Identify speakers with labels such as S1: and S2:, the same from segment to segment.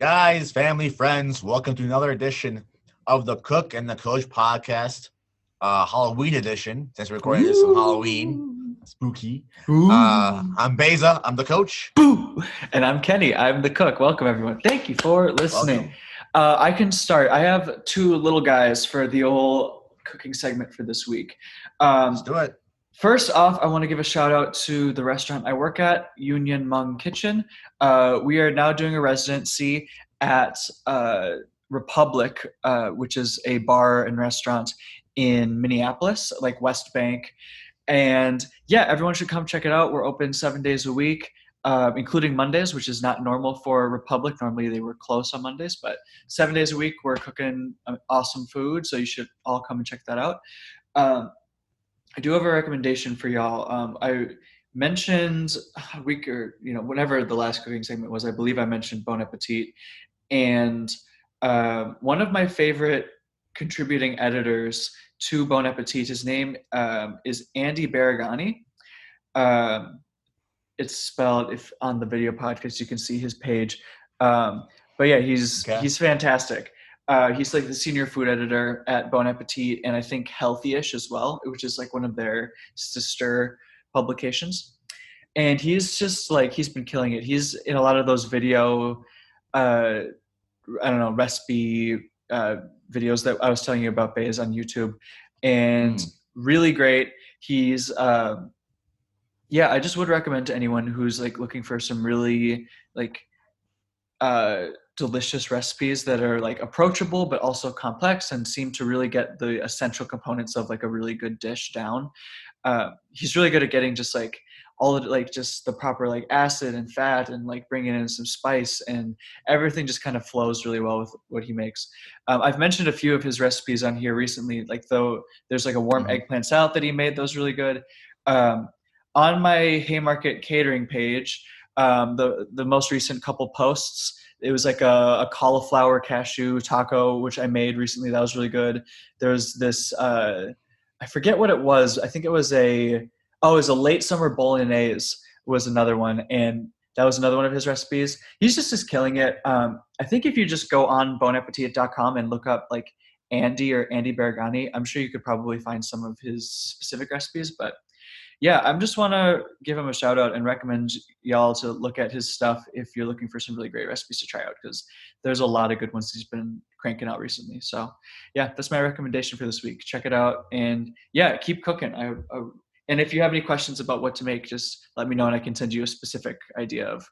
S1: Guys, family, friends, welcome to another edition of the Cook and the Coach podcast, Halloween edition. Since we're recording this on Halloween, spooky. I'm Baeza. I'm the coach.
S2: Boo! And I'm Kenny. I'm the cook. Welcome, everyone. Thank you for listening. I can start. I have two little guys for the old cooking segment for this week.
S1: Let's do it.
S2: First off, I want to give a shout out to the restaurant I work at, Union Hmong Kitchen. We are now doing a residency at Republic, which is a bar and restaurant in Minneapolis, like West Bank. And yeah, everyone should come check it out. We're open 7 days a week, including Mondays, which is not normal for Republic. Normally they were closed on Mondays, but 7 days a week we're cooking awesome food. So you should all come and check that out. I do have a recommendation for y'all. I mentioned a week or whenever the last cooking segment was, I believe I mentioned Bon Appetit, and one of my favorite contributing editors to Bon Appetit, his name is Andy Baragani. It's spelled, if on the video podcast you can see his page, but yeah, he's fantastic. He's like the senior food editor at Bon Appetit, and I think Healthyish as well, which is like one of their sister publications. And he's just like, he's been killing it. He's in a lot of those video, recipe videos that I was telling you about, Baez, on YouTube, and really great. He's, I just would recommend to anyone who's like looking for some really like, delicious recipes that are like approachable but also complex and seem to really get the essential components of like a really good dish down. He's really good at getting just like all of like just the proper like acid and fat and like bringing in some spice, and everything just kind of flows really well with what he makes. I've mentioned a few of his recipes on here recently, like though there's like a warm eggplant salad that he made. Those really good. On my Haymarket catering page, the most recent couple posts, it was like a cauliflower cashew taco, which I made recently. That was really good. There's this, I forget what it was. I think it was it was a late summer bolognese was another one. And that was another one of his recipes. He's just killing it. I think if you just go on bonappetit.com and look up like Andy or Andy Baragani, I'm sure you could probably find some of his specific recipes, but yeah, I just want to give him a shout out and recommend y'all to look at his stuff if you're looking for some really great recipes to try out, because there's a lot of good ones he's been cranking out recently. So yeah, that's my recommendation for this week. Check it out, and yeah, keep cooking. And if you have any questions about what to make, just let me know and I can send you a specific idea of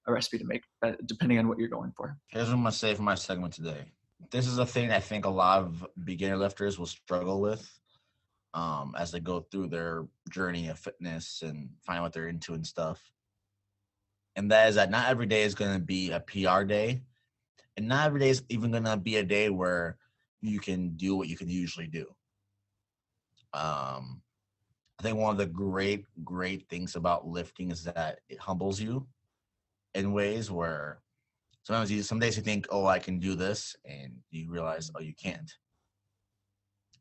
S2: a recipe to make depending on what you're going for.
S1: Here's what I'm going to say for my segment today. This is a thing I think a lot of beginner lifters will struggle with as they go through their journey of fitness and find what they're into and stuff. And that is that not every day is going to be a PR day. And not every day is even going to be a day where you can do what you can usually do. I think one of the great things about lifting is that it humbles you in ways where some days you think, oh, I can do this, and you realize, oh, you can't.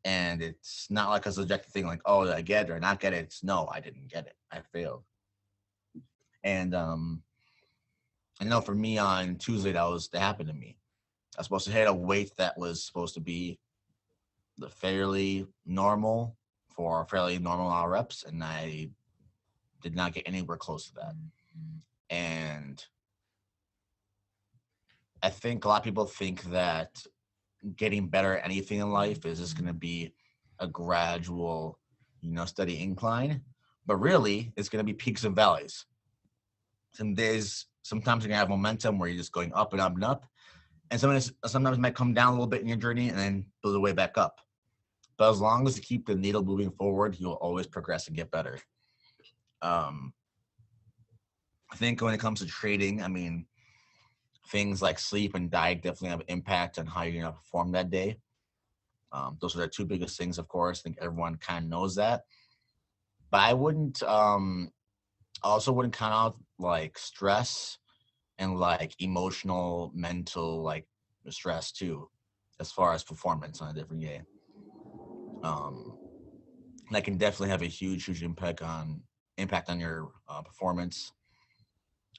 S1: And it's not like a subjective thing like, oh, did I get it or not get it? It's no, I didn't get it. I failed. And I know for me on Tuesday, that happened to me. I was supposed to hit a weight that was supposed to be the fairly normal for fairly normal hour reps, and I did not get anywhere close to that. And I think a lot of people think that getting better at anything in life is just going to be a gradual, steady incline. But really, it's going to be peaks and valleys. Some days, sometimes you're going to have momentum where you're just going up and up and up. And sometimes it might come down a little bit in your journey and then build your way back up. But as long as you keep the needle moving forward, you'll always progress and get better. I think when it comes to trading, things like sleep and diet definitely have an impact on how you're going to perform that day. Those are the two biggest things, of course. I think everyone kind of knows that. But I also wouldn't count out like stress and like emotional, mental, like stress too, as far as performance on a different day. That can definitely have a huge impact on your performance.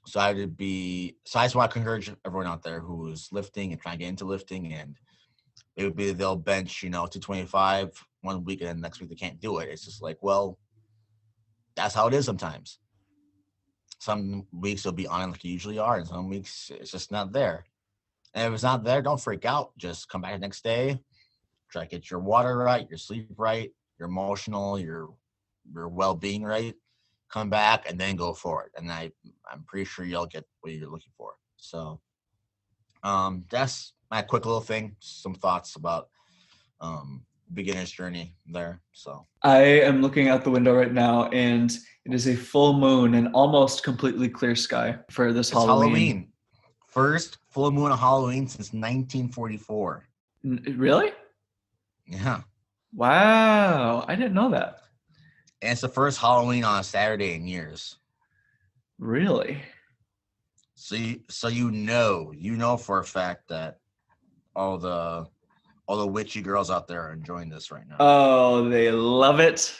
S1: So I just want to encourage everyone out there who's lifting and trying to get into lifting, and it would be they'll bench, 225 one week and then next week they can't do it. It's just like, well, that's how it is sometimes. Some weeks you'll be on it like you usually are, and some weeks it's just not there. And if it's not there, don't freak out. Just come back the next day, try to get your water right, your sleep right, your emotional, your well-being right. Come back and then go for it. And I'm pretty sure you'll get what you're looking for. So that's my quick little thing. Some thoughts about beginner's journey there. So
S2: I am looking out the window right now, and it is a full moon and almost completely clear sky for this
S1: it's
S2: Halloween.
S1: Halloween. First full moon of Halloween since 1944.
S2: Really?
S1: Yeah.
S2: Wow. I didn't know that.
S1: And it's the first Halloween on a Saturday in years.
S2: Really?
S1: So you know for a fact that all the witchy girls out there are enjoying this right now.
S2: Oh, they love it.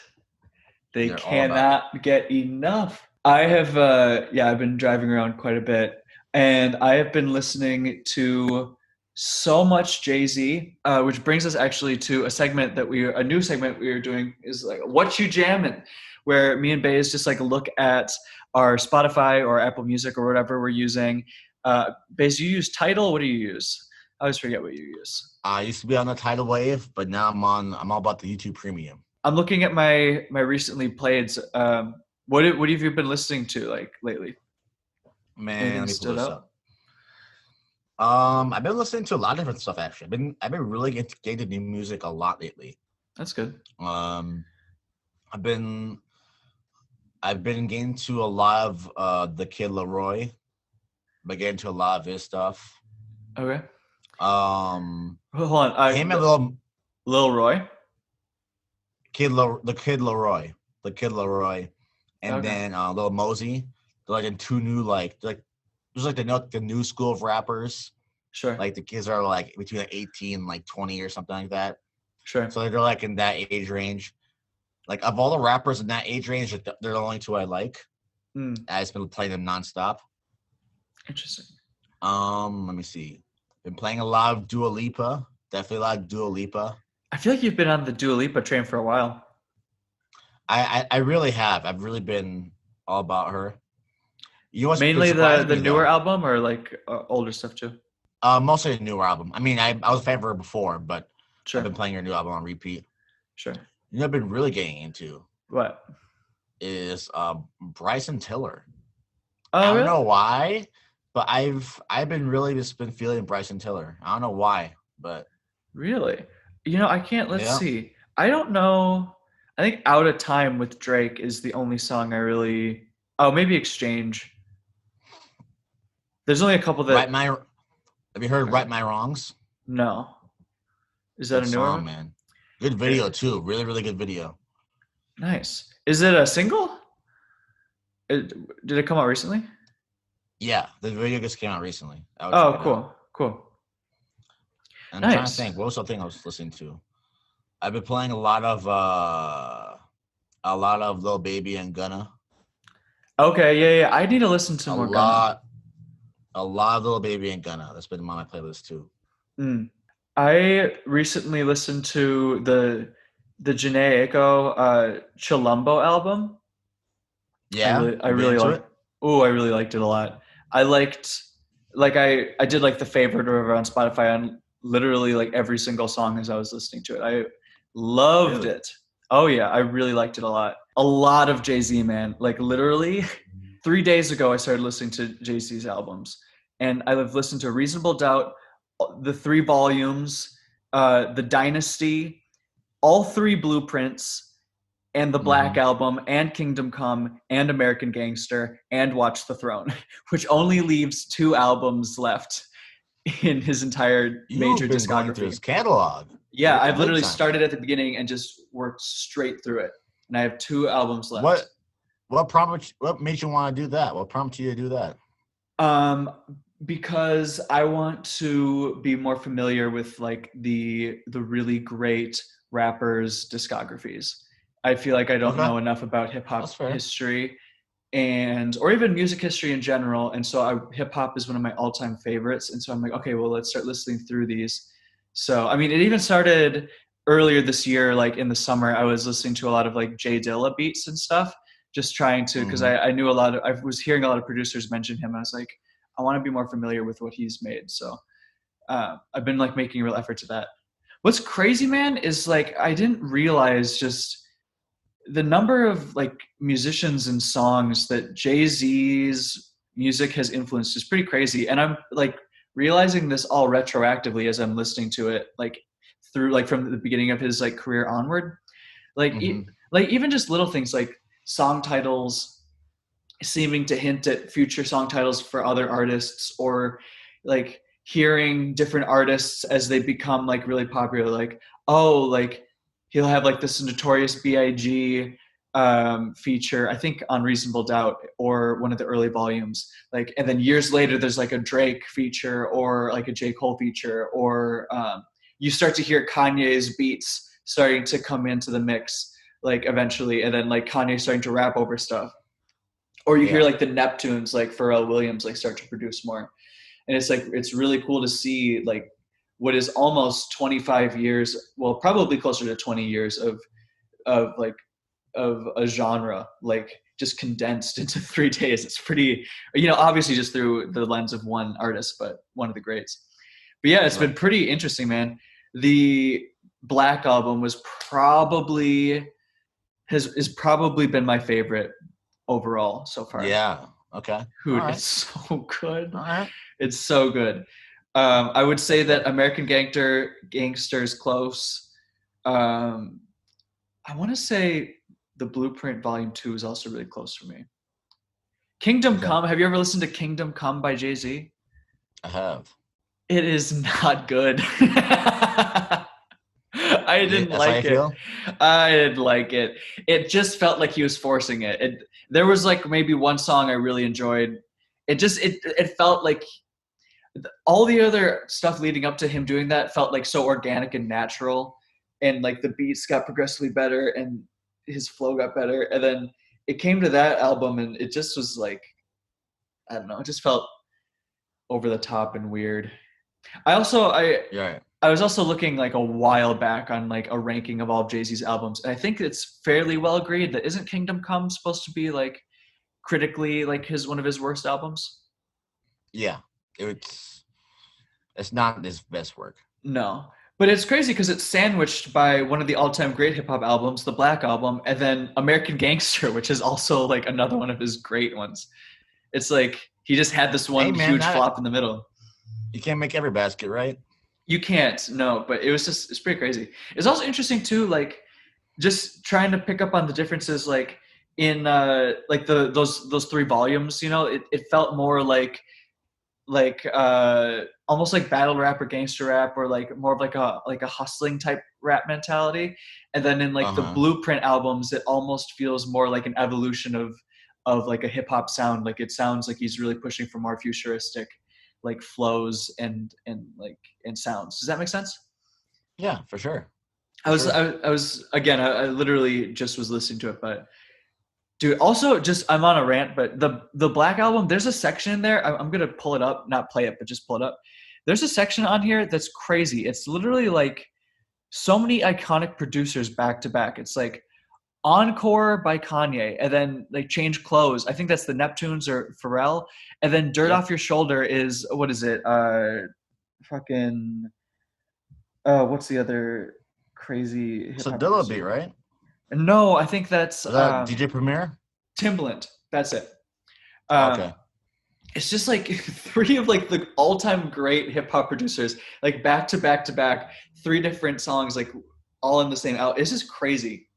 S2: They're cannot get enough. I have I've been driving around quite a bit, and I have been listening to so much Jay-Z, which brings us actually to a new segment we are doing is like Whatchu Jammin, where me and Baez just like look at our Spotify or Apple Music or whatever we're using. Baez, you use Tidal. What do you use? I always forget what you use.
S1: I used to be on the Tidal Wave, but now I'm all about the YouTube Premium.
S2: I'm looking at my recently played. What have you been listening to like lately?
S1: Man,
S2: anything
S1: let me
S2: stood
S1: pull this
S2: up?
S1: I've been listening to a lot of different stuff actually. I've been really getting to new music a lot lately.
S2: That's good.
S1: I've been getting to a lot of the Kid Laroi. Been getting to a lot of his stuff.
S2: Okay.
S1: Hold
S2: on.
S1: Him and
S2: Lil Roy.
S1: the Kid Laroi, and then Lil Mosey. They're like in two new there's like the new school of rappers.
S2: Sure.
S1: Like the kids are like between 18 and like 20 or something like that.
S2: Sure.
S1: So they're like in that age range. Like of all the rappers in that age range, they're the only two I like. I've just been playing them nonstop.
S2: Interesting.
S1: Let me see. Been playing a lot of Dua Lipa. Definitely a lot of Dua Lipa.
S2: I feel like you've been on the Dua Lipa train for a while.
S1: I really have. I've really been all about her.
S2: Mainly the newer album or like older stuff too?
S1: Mostly the newer album. I mean, I was a fan of her before, but
S2: sure.
S1: I've been playing her new album on repeat.
S2: Sure.
S1: I've been really getting into
S2: what
S1: is Bryson Tiller.
S2: Oh,
S1: I don't know why, but I've been really just been feeling Bryson Tiller. I don't know why, but
S2: really, I can't. Let's see. I don't know. I think "Out of Time" with Drake is the only song I really. Oh, maybe "Exchange." There's only a couple that.
S1: Have you heard "Right My Wrongs"?
S2: No. Is that a newer one?
S1: Man? Good video too. Really, really good video.
S2: Nice. Is it a single? Did it come out recently?
S1: Yeah, the video just came out recently.
S2: Oh, cool.
S1: I'm trying to think. What was the thing I was listening to? I've been playing a lot of Lil Baby and Gunna.
S2: Okay, yeah. I need to listen to more Gunna.
S1: A lot of Lil Baby and Gunna. That's been on my playlist too.
S2: I recently listened to the Jhené Aiko Chilumbo album.
S1: Yeah,
S2: I really liked it. Oh, I really liked it a lot. I liked I did like the favorite or whatever on Spotify on literally like every single song as I was listening to it. I loved it. Oh yeah, I really liked it a lot. A lot of Jay-Z, man. Like literally 3 days ago I started listening to Jay-Z's albums, and I've listened to Reasonable Doubt, the 3 volumes, the Dynasty, all 3 Blueprints, and the Black Album, and Kingdom Come, and American Gangster, and Watch the Throne, which only leaves 2 albums left in his entire major discography.
S1: Going through his catalog.
S2: Yeah, I've literally started at the beginning and just worked straight through it, and I have 2 albums left.
S1: What made you want to do that? What prompted you to do that?
S2: Because I want to be more familiar with like the really great rappers' discographies. I feel like I don't know enough about hip hop history, or even music history in general. And so hip hop is one of my all-time favorites. And so I'm like, okay, well, let's start listening through these. So, I mean, it even started earlier this year, like in the summer, I was listening to a lot of like Jay Dilla beats and stuff, just trying to, because I knew I was hearing a lot of producers mention him. I was like, I want to be more familiar with what he's made. So I've been like making a real effort to that. What's crazy, man, is like I didn't realize just the number of like musicians and songs that Jay-Z's music has influenced is pretty crazy. And I'm like realizing this all retroactively as I'm listening to it, like through like from the beginning of his like career onward. Like like even just little things like song titles seeming to hint at future song titles for other artists, or like hearing different artists as they become like really popular, like, oh, like he'll have like this Notorious B.I.G. Feature, I think on Reasonable Doubt or one of the early volumes, like, and then years later there's like a Drake feature or like a J. Cole feature, or you start to hear Kanye's beats starting to come into the mix, like eventually, and then like Kanye starting to rap over stuff, or you hear like the Neptunes, like Pharrell Williams, like start to produce more. And it's like, it's really cool to see like what is almost 25 years, well, probably closer to 20 years of like, of a genre, like just condensed into 3 days. It's pretty, you know, obviously just through the lens of one artist, but one of the greats. But yeah, it's been pretty interesting, man. The Black album was probably, has probably been my favorite overall so far.
S1: Yeah. Okay.
S2: Dude, it's so good.
S1: All right.
S2: It's so good. I would say that American Gangster's close. I want to say the Blueprint Volume 2 is also really close for me. Kingdom Come. Have you ever listened to Kingdom Come by Jay-Z?
S1: I have.
S2: It is not good. I didn't like it. I didn't like it. It just felt like he was forcing it. There was like maybe one song I really enjoyed. It felt like all the other stuff leading up to him doing that felt like so organic and natural, and like the beats got progressively better and his flow got better. And then it came to that album and it just was like, I don't know, it just felt over the top and weird. I was also looking like a while back on like a ranking of all of Jay-Z's albums, and I think it's fairly well agreed that isn't Kingdom Come supposed to be like critically like one of his worst albums?
S1: Yeah, it's not his best work.
S2: No, but it's crazy because it's sandwiched by one of the all-time great hip-hop albums, the Black Album, and then American Gangster, which is also like another one of his great ones. It's like he just had this one huge flop in the middle.
S1: You can't make every basket, right?
S2: You can't, no, but it's pretty crazy. It's also interesting too, like just trying to pick up on the differences, like in like those 3 volumes, you know, it felt more like almost like battle rap or gangster rap, or like more of like a hustling type rap mentality. And then in like the Blueprint albums, it almost feels more like an evolution of like a hip hop sound. Like it sounds like he's really pushing for more futuristic like flows and sounds. Does that make sense?
S1: Yeah, for sure.
S2: I was again, I literally just was listening to it, but dude, also just, I'm on a rant, but the Black Album, there's a section in there, I'm going to pull it up, not play it, but just pull it up. There's a section on here that's crazy. It's literally like so many iconic producers back to back. It's like Encore by Kanye, and then like Change Clothes, I think that's the Neptunes or Pharrell, and then Dirt Off Your Shoulder is, what is it? What's the other crazy
S1: hip hop? Dilla beat, right?
S2: No, I think that's
S1: DJ Premier?
S2: Timbaland. That's it.
S1: Okay.
S2: It's just like 3 of like the all-time great hip hop producers, like back to back to back, 3 different songs, like all in the same album. It's just crazy.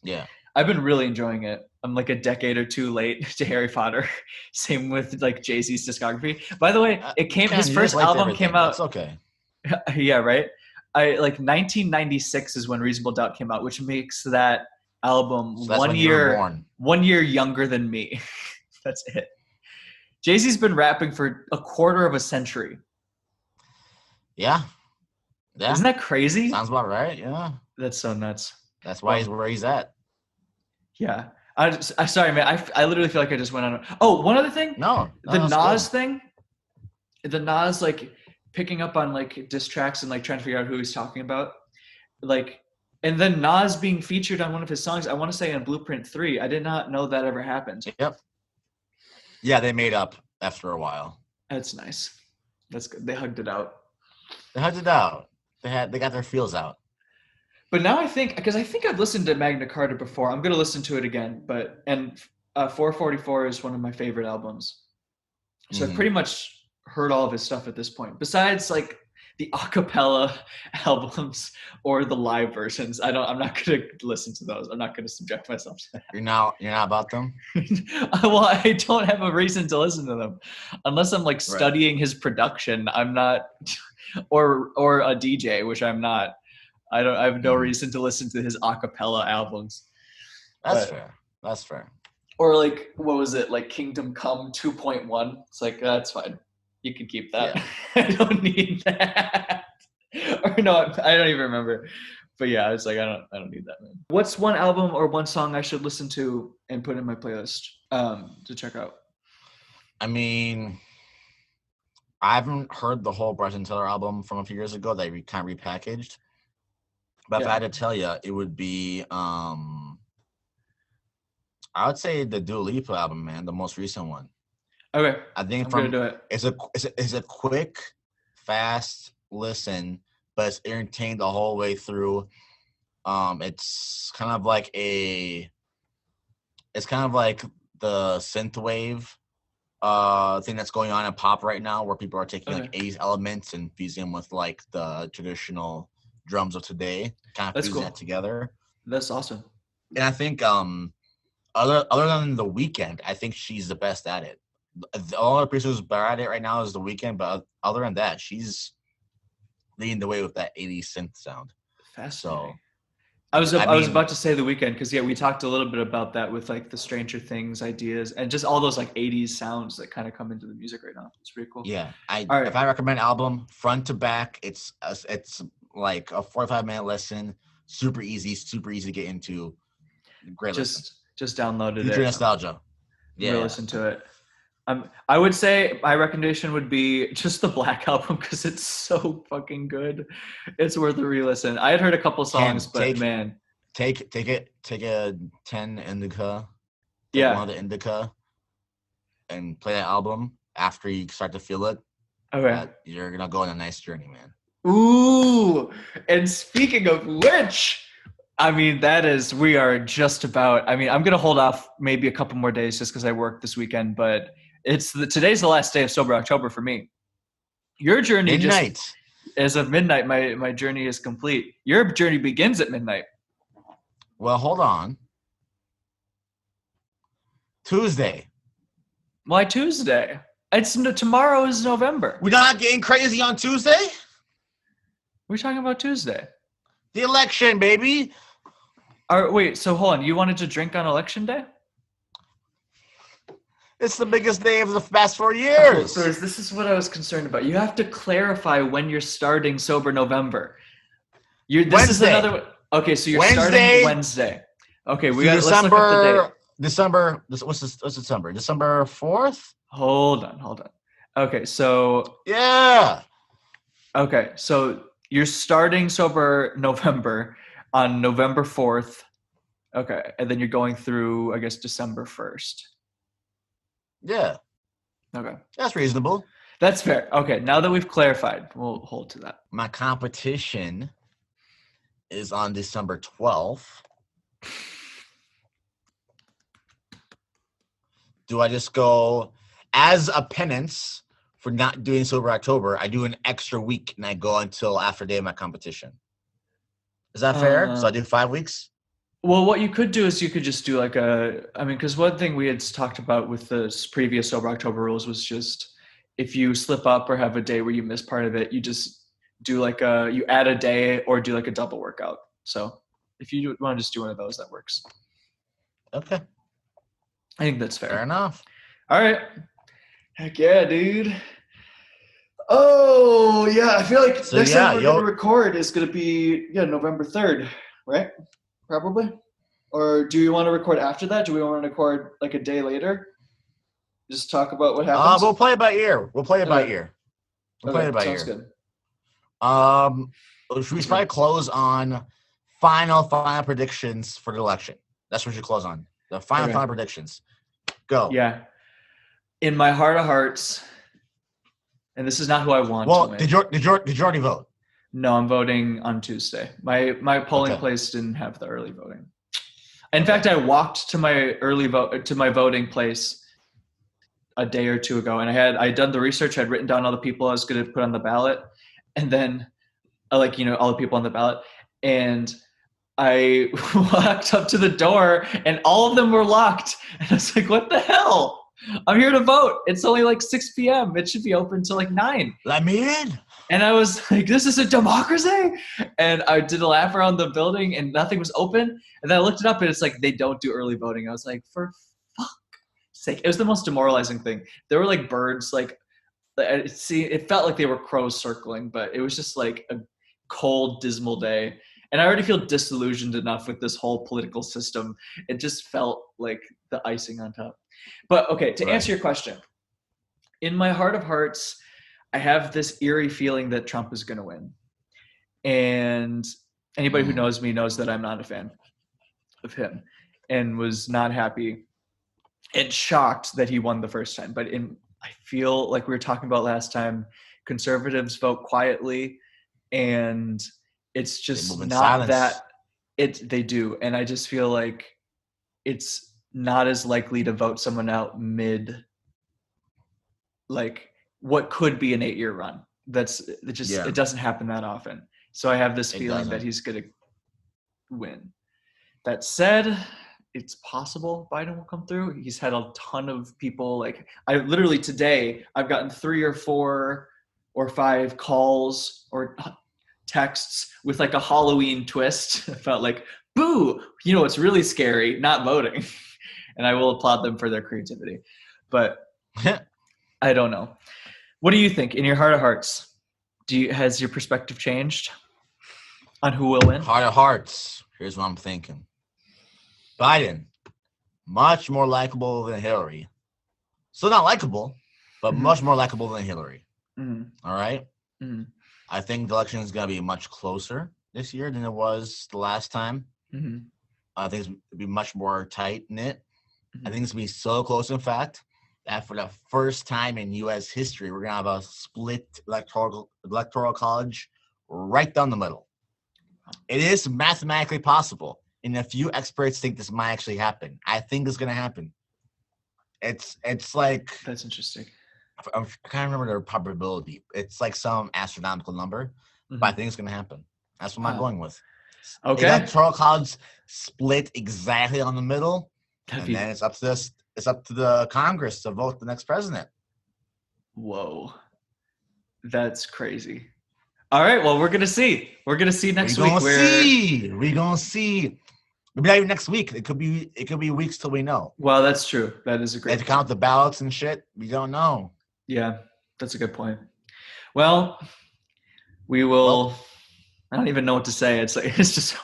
S1: Yeah.
S2: I've been really enjoying it. I'm like a decade or 2 late to Harry Potter. Same with like Jay-Z's discography. By the way, his first album came out.
S1: That's okay.
S2: Yeah, right. Like 1996 is when Reasonable Doubt came out, which makes that album
S1: so 1
S2: year younger than me. That's it. Jay-Z's been rapping for a quarter of a century.
S1: Yeah.
S2: Isn't that crazy?
S1: Sounds about right. Yeah.
S2: That's so nuts.
S1: That's why he's where he's at.
S2: Yeah. I sorry, man. I literally feel like I just went on. Oh, one other thing.
S1: No,
S2: The
S1: that's
S2: Nas
S1: good.
S2: thing. The Nas like picking up on like diss tracks and like trying to figure out who he's talking about. Like, and then Nas being featured on one of his songs. I want to say on Blueprint 3. I did not know that ever happened.
S1: Yep. Yeah, they made up after a while.
S2: That's nice. That's good. They hugged it out.
S1: They hugged it out. They got their feels out.
S2: But now I think, because I think I've listened to Magna Carta before. I'm gonna listen to it again. And 444 is one of my favorite albums. So I've pretty much heard all of his stuff at this point. Besides like the acapella albums or the live versions, I'm not gonna listen to those. I'm not gonna subject myself to that.
S1: You're not about them?
S2: Well, I don't have a reason to listen to them unless I'm like studying his production. I'm not, or a DJ, which I'm not. I have no reason to listen to his acapella albums.
S1: That's fair. That's fair.
S2: Or like, what was it? Like Kingdom Come 2.1. It's like, that's fine. You can keep that. Yeah. I don't need that. Or no, I don't even remember. But yeah, it's like, I don't need that, man. What's one album or one song I should listen to and put in my playlist to check out?
S1: I mean, I haven't heard the whole Bryson Tiller album from a few years ago that we kind of repackaged. But if I had to tell you, it would be, I would say the Dua Lipa album, man, the most recent one.
S2: Okay,
S1: I think
S2: I'm gonna do it.
S1: It's a quick, fast listen, but it's entertained the whole way through. It's kind of like the synthwave thing that's going on in pop right now, where people are taking like 80s elements and fusing them with like the traditional drums of today, kind of fusing it together.
S2: That's awesome.
S1: And I think other than The Weeknd, I think she's the best at it. The only person who's better at it right now is The Weeknd, but other than that, she's leading the way with that 80s synth sound.
S2: Fascinating. So, I was about to say The Weeknd because we talked a little bit about that with like the Stranger Things ideas and just all those like 80s sounds that kind of come into the music right now. It's pretty cool.
S1: Yeah, if I recommend an album front to back, it's like a 45-minute listen, super easy to get into. Great listen.
S2: Just downloaded
S1: Future nostalgia.
S2: Yeah, listen to it. I would say my recommendation would be just the Black album because it's so fucking good. It's worth a re-listen. I had heard a couple songs, but man,
S1: take a 10 indica.
S2: Yeah,
S1: one of the indica, and play that album after you start to feel it.
S2: Okay,
S1: you're gonna go on a nice journey, man.
S2: Ooh, and speaking of which, I mean, we are just about, I mean, I'm going to hold off maybe a couple more days just because I work this weekend, but today's the last day of Sober October for me. Your journey as of midnight, my journey is complete. Your journey begins at midnight.
S1: Well, hold on. Tuesday.
S2: Why Tuesday? Tomorrow is November.
S1: We're not getting crazy on Tuesday?
S2: We're talking about Tuesday.
S1: The election, baby.
S2: Wait, so hold on. You wanted to drink on election day?
S1: It's the biggest day of the past 4 years.
S2: Okay, so this is what I was concerned about. You have to clarify when you're starting Sober November. This is another one. Okay, so you're starting Wednesday. Okay, let's look up the date.
S1: December. What's December? December 4th?
S2: Hold on. Okay, so
S1: yeah.
S2: Okay, so you're starting Sober November on November 4th. Okay, and then you're going through, I guess, December 1st.
S1: Yeah.
S2: Okay.
S1: That's reasonable.
S2: That's fair. Okay, now that we've clarified, we'll hold to that.
S1: My competition is on December 12th. Do I just go as a penance for not doing Sober October? I do an extra week and I go until after day of my competition. Is that fair? So I do 5 weeks?
S2: Well, what you could do is you could just do because one thing we had talked about with the previous Sober October rules was just if you slip up or have a day where you miss part of it, you just do you add a day or do like a double workout. So if you want to just do one of those, that works.
S1: Okay.
S2: I think that's fair.
S1: Fair enough.
S2: All right. Heck yeah, dude. Oh, yeah. I feel like next time we're going to record is going to be November 3rd, right? Probably. Or do you want to record after that? Do we want to record like a day later? Just talk about what happens?
S1: We'll play it by ear. We'll play it by
S2: Okay.
S1: ear. We'll play
S2: Okay,
S1: it by
S2: sounds
S1: ear.
S2: good.
S1: Should we probably close on final predictions for the election? That's what we should close on. The final predictions. Go.
S2: Yeah. In my heart of hearts, and this is not who I want to win.
S1: Did you already vote?
S2: No, I'm voting on Tuesday. My polling place didn't have the early voting. In fact, I walked to my voting place a day or two ago, and I'd done the research. I'd written down all the people I was going to put on the ballot, and then all the people on the ballot, and I walked up to the door, and all of them were locked. And I was like, "What the hell? I'm here to vote. It's only like 6 p.m. It should be open till like 9.
S1: Let me in."
S2: And I was like, "This is a democracy." And I did a lap around the building, and nothing was open. And then I looked it up, and it's like they don't do early voting. I was like, for fuck's sake! It was the most demoralizing thing. There were like birds, like it felt like they were crows circling, but it was just like a cold, dismal day. And I already feel disillusioned enough with this whole political system. It just felt like the icing on top. But okay, to answer your question, in my heart of hearts, I have this eerie feeling that Trump is going to win. And anybody who knows me knows that I'm not a fan of him and was not happy and shocked that he won the first time. But I feel like we were talking about last time, conservatives vote quietly, and it's just not that they do. And I just feel like it's not as likely to vote someone out mid, like what could be an 8-year run. It doesn't happen that often. So I have this feeling that he's going to win. That said, it's possible Biden will come through. He's had a ton of people. Like I literally today, I've gotten 3 or 4 or 5 calls or texts with like a Halloween twist. I felt like, boo, it's really scary, not voting. And I will applaud them for their creativity. But I don't know. What do you think in your heart of hearts? Has your perspective changed on who will win?
S1: Heart of hearts. Here's what I'm thinking. Biden, much more likable than Hillary. Still not likable, but much more likable than Hillary. Mm-hmm. All right? Mm-hmm. I think the election is going to be much closer this year than it was the last time. Mm-hmm. I think it's going to be much more tight-knit. Mm-hmm. I think it's going to be so close, in fact, that for the first time in U.S. history, we're going to have a split electoral college right down the middle. It is mathematically possible, and a few experts think this might actually happen. I think it's going to happen. It's like...
S2: That's interesting.
S1: I can't remember the probability. It's like some astronomical number, but I think it's going to happen. That's what I'm going with.
S2: Okay.
S1: Electoral college split exactly on the middle, then it's up to the Congress to vote the next president. Whoa,
S2: that's crazy. All right, well, we're gonna see. We're gonna see next week.
S1: We're gonna see. Maybe not even next week. It could be weeks till we know.
S2: Well, that's true. That is a great.
S1: They have to count the ballots and shit. We don't know.
S2: Yeah, that's a good point. Well, we will. Well, I don't even know what to say. It's just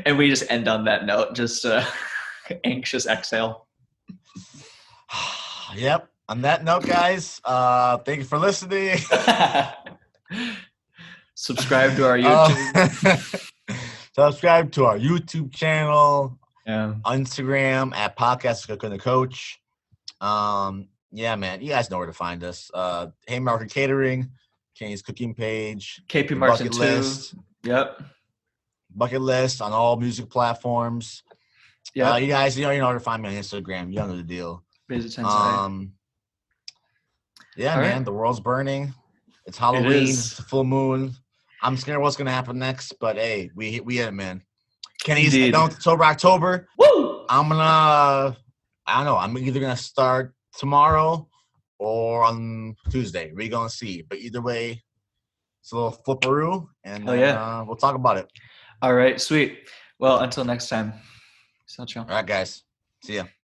S2: and we just end on that note. Just anxious exhale.
S1: Yep. On that note, guys, thank you for listening.
S2: Subscribe to our YouTube.
S1: Subscribe to our YouTube channel.
S2: Yeah.
S1: Instagram at Podcast Cook and the Coach. Yeah, man. You guys know where to find us. Haymarket Catering, Kenny's Cooking Page,
S2: KP Martin 2.
S1: List.
S2: Yep.
S1: Bucket List on all music platforms.
S2: Yeah.
S1: You guys, you know where to find me on Instagram. You know the deal.
S2: Yeah,
S1: all man. Right. The world's burning. It's Halloween. It's a full moon. I'm scared what's gonna happen next, but hey, we hit it, man. Kenny's Sober October.
S2: Woo!
S1: I don't know. I'm either gonna start tomorrow or on Tuesday. We're gonna see. But either way, it's a little flipperoo, and we'll talk about it.
S2: All right, sweet. Well, until next time.
S1: All right, guys. See ya.